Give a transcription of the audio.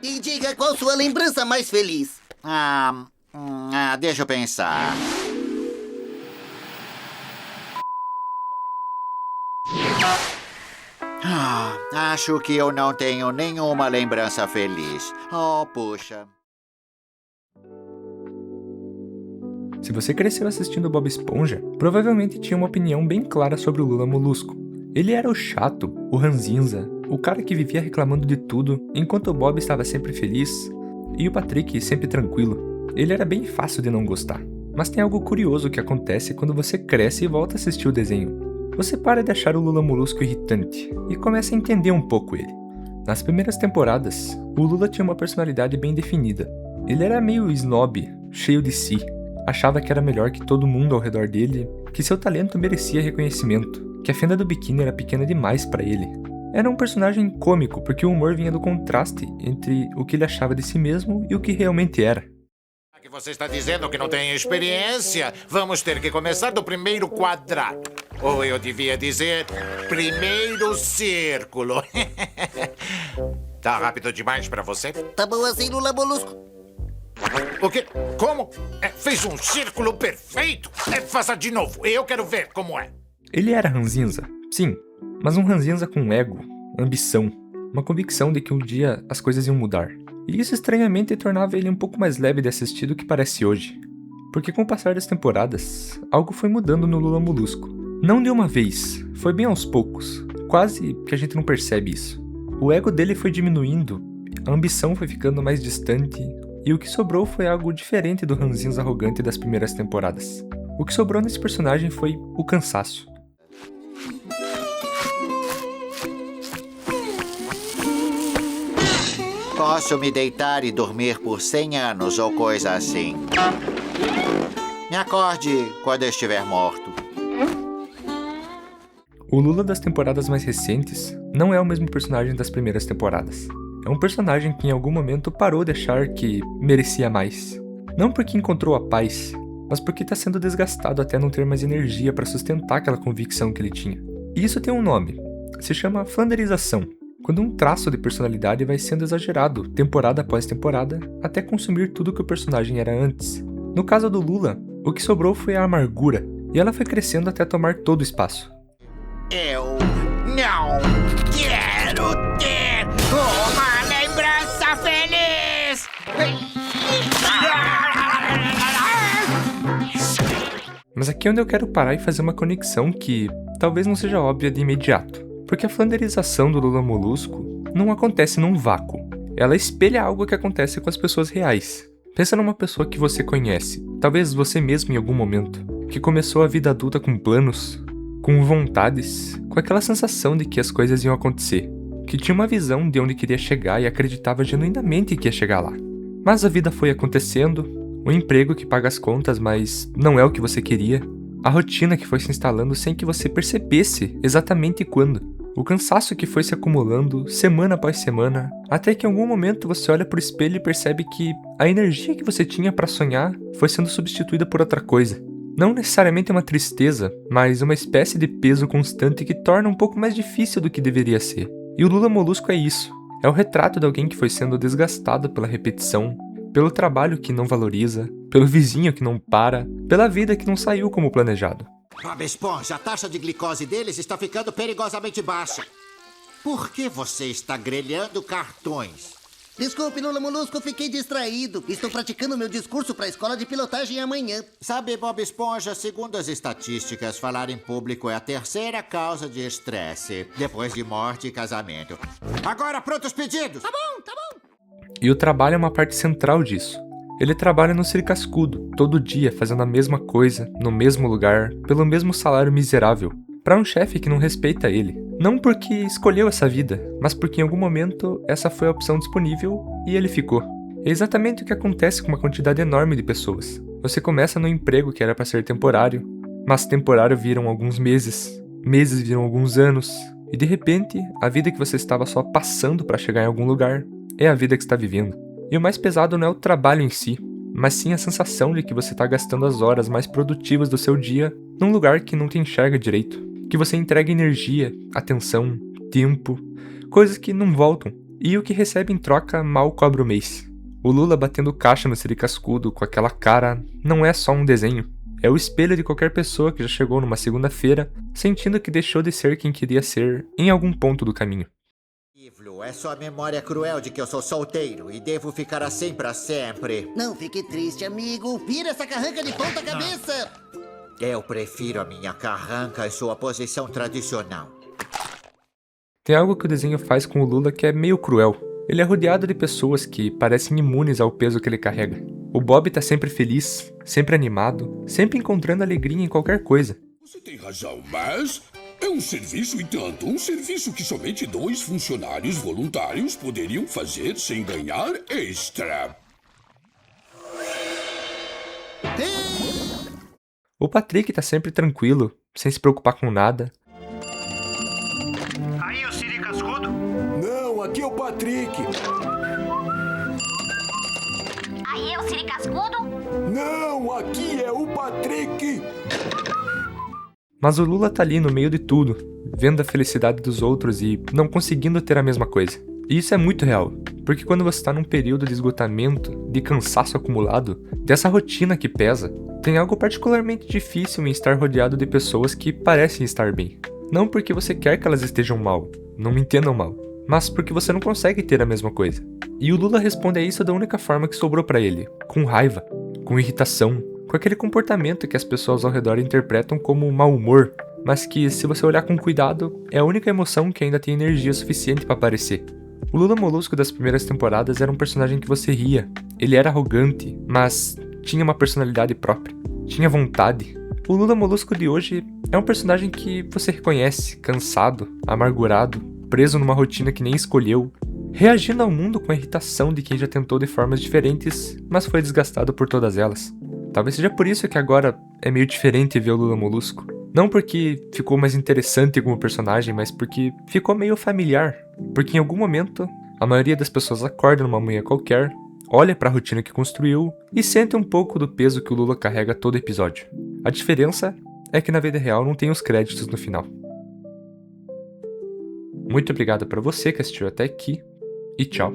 E diga qual sua lembrança mais feliz. Deixa eu pensar. Acho que eu não tenho nenhuma lembrança feliz. Oh, puxa. Se você cresceu assistindo Bob Esponja, provavelmente tinha uma opinião bem clara sobre o Lula Molusco. Ele era o chato, o ranzinza, o cara que vivia reclamando de tudo, enquanto o Bob estava sempre feliz, e o Patrick sempre tranquilo. Ele era bem fácil de não gostar. Mas tem algo curioso que acontece quando você cresce e volta a assistir o desenho. Você para de achar o Lula Molusco irritante, e começa a entender um pouco ele. Nas primeiras temporadas, o Lula tinha uma personalidade bem definida. Ele era meio snob, cheio de si. Achava que era melhor que todo mundo ao redor dele, que seu talento merecia reconhecimento, que a fenda do biquíni era pequena demais para ele. Era um personagem cômico porque o humor vinha do contraste entre o que ele achava de si mesmo e o que realmente era. Que você está dizendo que não tem experiência, vamos ter que começar do primeiro quadrado. Ou eu devia dizer, primeiro círculo. Tá rápido demais para você? Tá bom assim, Lula Molusco? O quê? Como? Fez um círculo perfeito? Faça de novo, eu quero ver como é. Ele era ranzinza, sim, mas um ranzinza com ego, ambição, uma convicção de que um dia as coisas iam mudar. E isso estranhamente tornava ele um pouco mais leve de assistir do que parece hoje. Porque com o passar das temporadas, algo foi mudando no Lula Molusco. Não de uma vez, foi bem aos poucos, quase que a gente não percebe isso. O ego dele foi diminuindo, a ambição foi ficando mais distante, e o que sobrou foi algo diferente do ranzinza arrogante das primeiras temporadas. O que sobrou nesse personagem foi o cansaço. Posso me deitar e dormir por 100 anos ou coisa assim. Me acorde quando eu estiver morto. O Lula das temporadas mais recentes não é o mesmo personagem das primeiras temporadas. É um personagem que em algum momento parou de achar que merecia mais. Não porque encontrou a paz, mas porque está sendo desgastado até não ter mais energia para sustentar aquela convicção que ele tinha. E isso tem um nome. Se chama flanderização. Quando um traço de personalidade vai sendo exagerado, temporada após temporada, até consumir tudo que o personagem era antes. No caso do Lula, o que sobrou foi a amargura, e ela foi crescendo até tomar todo o espaço. Eu não quero ter uma lembrança feliz! Mas aqui é onde eu quero parar e fazer uma conexão que talvez não seja óbvia de imediato. Porque a flanderização do Lula Molusco não acontece num vácuo. Ela espelha algo que acontece com as pessoas reais. Pensa numa pessoa que você conhece, talvez você mesmo em algum momento, que começou a vida adulta com planos, com vontades, com aquela sensação de que as coisas iam acontecer, que tinha uma visão de onde queria chegar e acreditava genuinamente que ia chegar lá. Mas a vida foi acontecendo, o emprego que paga as contas, mas não é o que você queria, a rotina que foi se instalando sem que você percebesse exatamente quando. O cansaço que foi se acumulando, semana após semana, até que em algum momento você olha pro espelho e percebe que a energia que você tinha para sonhar foi sendo substituída por outra coisa. Não necessariamente uma tristeza, mas uma espécie de peso constante que torna um pouco mais difícil do que deveria ser. E o Lula Molusco é isso. É o retrato de alguém que foi sendo desgastado pela repetição, pelo trabalho que não valoriza, pelo vizinho que não para, pela vida que não saiu como planejado. Bob Esponja, a taxa de glicose deles está ficando perigosamente baixa. Por que você está grelhando cartões? Desculpe, Lula Molusco, fiquei distraído. Estou praticando meu discurso para a escola de pilotagem amanhã. Sabe, Bob Esponja, segundo as estatísticas, falar em público é a terceira causa de estresse, depois de morte e casamento. Agora, prontos pedidos! Tá bom. E o trabalho é uma parte central disso. Ele trabalha no ser cascudo, todo dia, fazendo a mesma coisa, no mesmo lugar, pelo mesmo salário miserável, para um chefe que não respeita ele. Não porque escolheu essa vida, mas porque em algum momento essa foi a opção disponível e ele ficou. É exatamente o que acontece com uma quantidade enorme de pessoas. Você começa num emprego que era para ser temporário, mas temporário viram alguns meses, meses viram alguns anos, e de repente, a vida que você estava só passando para chegar em algum lugar é a vida que está vivendo. E o mais pesado não é o trabalho em si, mas sim a sensação de que você está gastando as horas mais produtivas do seu dia num lugar que não te enxerga direito, que você entrega energia, atenção, tempo, coisas que não voltam E o que recebe em troca mal cobra o mês. O Lula batendo caixa no Siri Cascudo com aquela cara não é só um desenho. É o espelho de qualquer pessoa que já chegou numa segunda-feira sentindo que deixou de ser quem queria ser em algum ponto do caminho. É só a memória cruel de que eu sou solteiro e devo ficar assim pra sempre. Não fique triste, amigo. Vira essa carranca de ponta cabeça. Eu prefiro a minha carranca e sua posição tradicional. Tem algo que o desenho faz com o Lula que é meio cruel. Ele é rodeado de pessoas que parecem imunes ao peso que ele carrega. O Bob tá sempre feliz, sempre animado, sempre encontrando alegria em qualquer coisa. Você tem razão, mas é um serviço e tanto. Um serviço que somente 2 funcionários voluntários poderiam fazer sem ganhar extra. O Patrick tá sempre tranquilo, sem se preocupar com nada. Aí, o Siri Cascudo? Não, aqui é o Patrick. Aí é o Siri Cascudo? Não, aqui é o Patrick. Mas o Lula tá ali no meio de tudo, vendo a felicidade dos outros e não conseguindo ter a mesma coisa. E isso é muito real, porque quando você tá num período de esgotamento, de cansaço acumulado, dessa rotina que pesa, tem algo particularmente difícil em estar rodeado de pessoas que parecem estar bem. Não porque você quer que elas estejam mal, não me entendam mal, mas porque você não consegue ter a mesma coisa. E o Lula responde a isso da única forma que sobrou pra ele, com raiva, com irritação, com aquele comportamento que as pessoas ao redor interpretam como mau humor, mas que, se você olhar com cuidado, é a única emoção que ainda tem energia suficiente pra aparecer. O Lula Molusco das primeiras temporadas era um personagem que você ria. Ele era arrogante, mas tinha uma personalidade própria, tinha vontade. O Lula Molusco de hoje é um personagem que você reconhece, cansado, amargurado, preso numa rotina que nem escolheu, reagindo ao mundo com a irritação de quem já tentou de formas diferentes, mas foi desgastado por todas elas. Talvez seja por isso que agora é meio diferente ver o Lula Molusco. Não porque ficou mais interessante como personagem, mas porque ficou meio familiar. Porque em algum momento, a maioria das pessoas acorda numa manhã qualquer, olha pra rotina que construiu e sente um pouco do peso que o Lula carrega todo episódio. A diferença é que na vida real não tem os créditos no final. Muito obrigado pra você que assistiu até aqui e tchau.